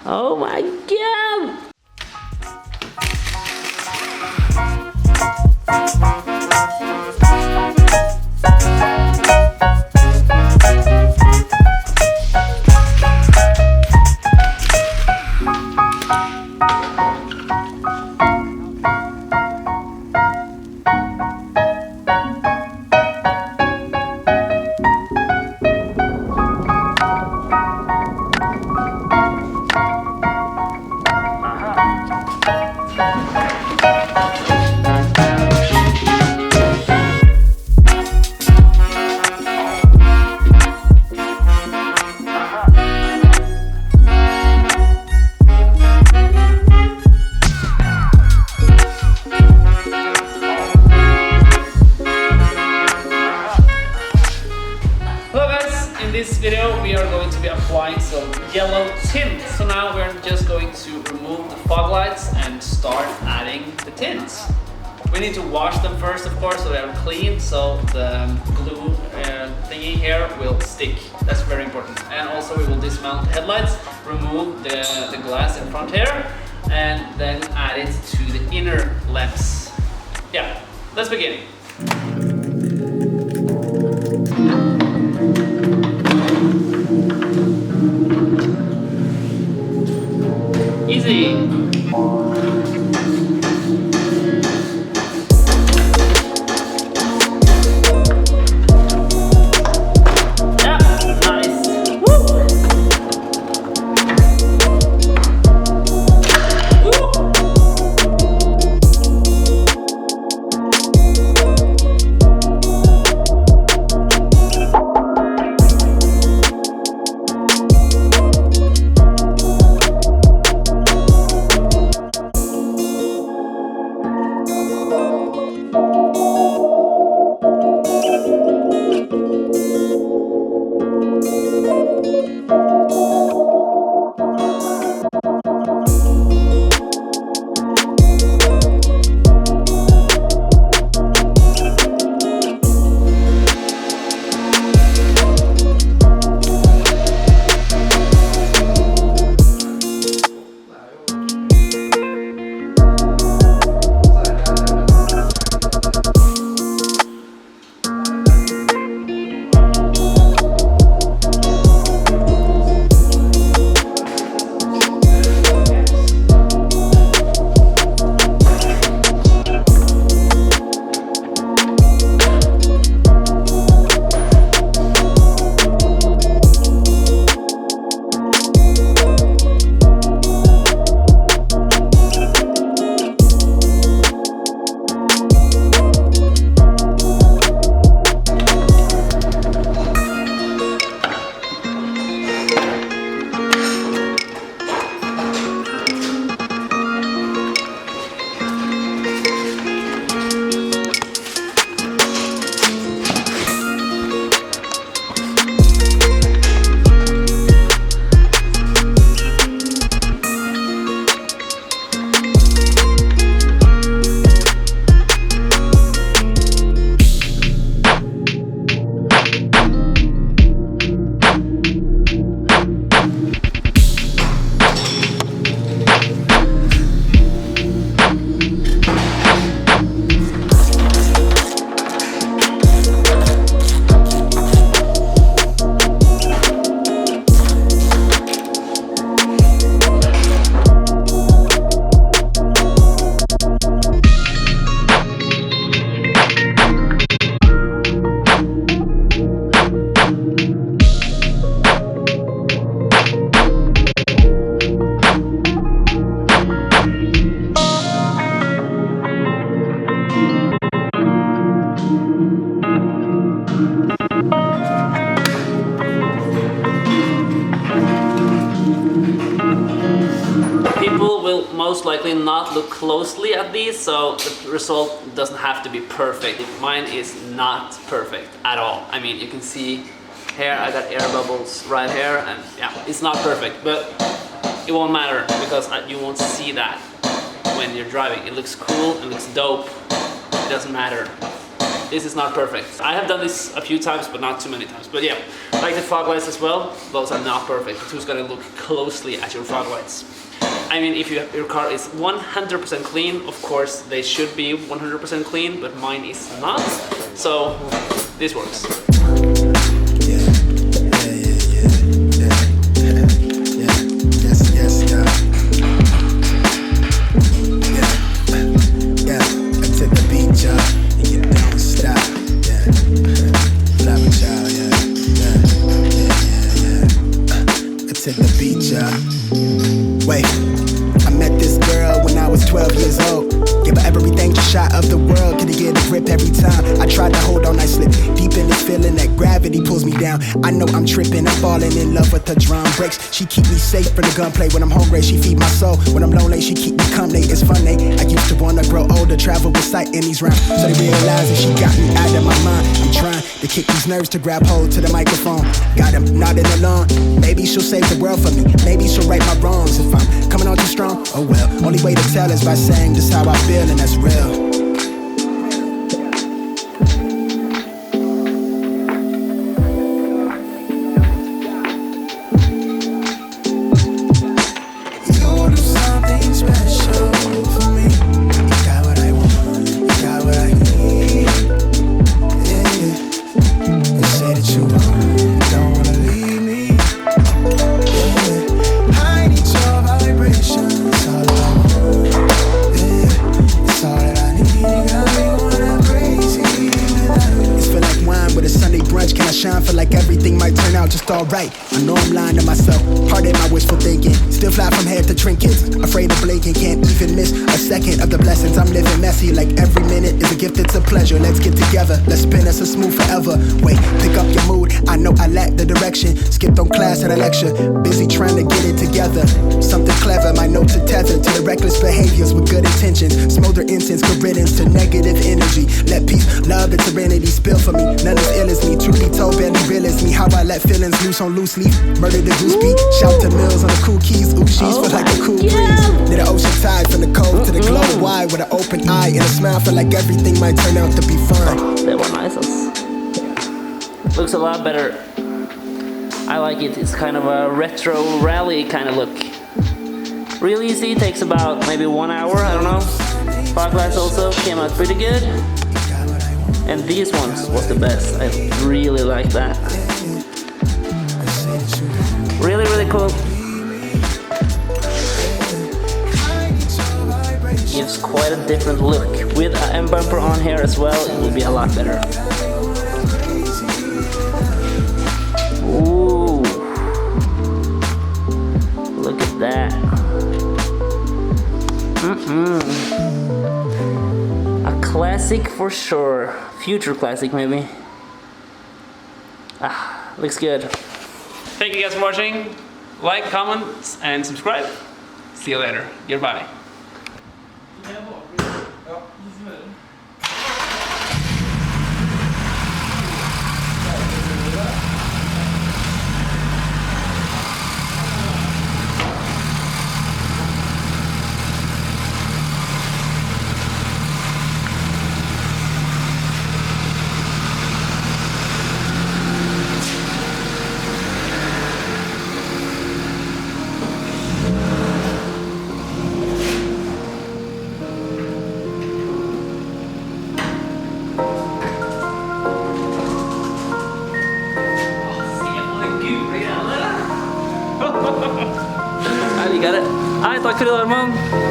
Oh my god! In this video we are going to be applying some yellow tint. So now we're just going to remove the fog lights and start adding the tints. We need to wash them first, of course, so they are clean, so the glue thingy here will stick. That's very important. And also we will dismount the headlights, remove the glass in front here, and then add it to the inner lens. Yeah, let's begin. Easy. Most likely not look closely at these, so the result doesn't have to be perfect. Mine is not perfect at all. I mean, you can see here I got air bubbles right here, and yeah, it's not perfect, but it won't matter because you won't see that when you're driving. It looks cool, it looks dope, it doesn't matter. this is not perfect. I have done this a few times, but not too many times. But yeah, like the fog lights as well, those are not perfect. But who's gonna look closely at your fog lights? I mean, if your car is 100% clean, of course they should be 100% clean, but mine is not. So this works. To the beach, wait, I met this girl when I was 12 years old. Give her everything, just shot of the world. Could get a grip every time I tried to hold on, I slipped deep in this feeling that gravity pulls me down. I know I'm tripping, I'm falling in love with her drum breaks. She keep me safe from the gunplay when I'm hungry. She feed my soul when I'm lonely. She keep me company, it's funny. I used to wanna grow older, travel with sight in these rhymes. So they realize that she got me out of my mind. I'm trying to kick these nerves to grab hold to the microphone. Got him nodding along. Maybe she'll save the world for me. Maybe she'll right my wrongs if I'm coming on too strong. Oh well, only way to tell is by saying just how I feel, and that's real. Shine, feel like everything might turn out just alright. I know I'm lying to myself, pardon my wishful thinking. Still fly from head to trinkets, afraid of blinking. Can't even miss a second of the blessings. I'm living messy, like every minute is a gift, it's a pleasure. Let's get together, let's spin us a smooth forever. Wait, pick up your mood, I know I lack the direction. Skipped on class and a lecture, busy trying to get it together. Something clever, my notes are tethered to the reckless behaviors with good intentions. Smolder incense, good riddance to negative energy. Let peace, love, and serenity spill for me. None as ill as me, truth be told, barely real as me. How I let feelings loose on loose leaf. Murder the goose beat, shout to Mills on the cool keys. Ooh, she's feel like a cool breeze. Near the ocean tide, from the cove to the globe wide. With an open eye and a smile, feel like everything might turn out to be fine. They were nice. Looks a lot better. I like it. It's kind of a retro rally kind of look. Real easy, takes about maybe 1 hour, I don't know. Fog lights also came out pretty good. And these ones was the best. I really like that. Really, really cool. Gives quite a different look. With an M bumper on here as well, it will be a lot better. Ooh. Look at that. A classic for sure. Future classic maybe. Ah, looks good. Thank you guys for watching. Like, comment, and subscribe. See you later. Goodbye. Ja, die got it. Takk for i dag, mann.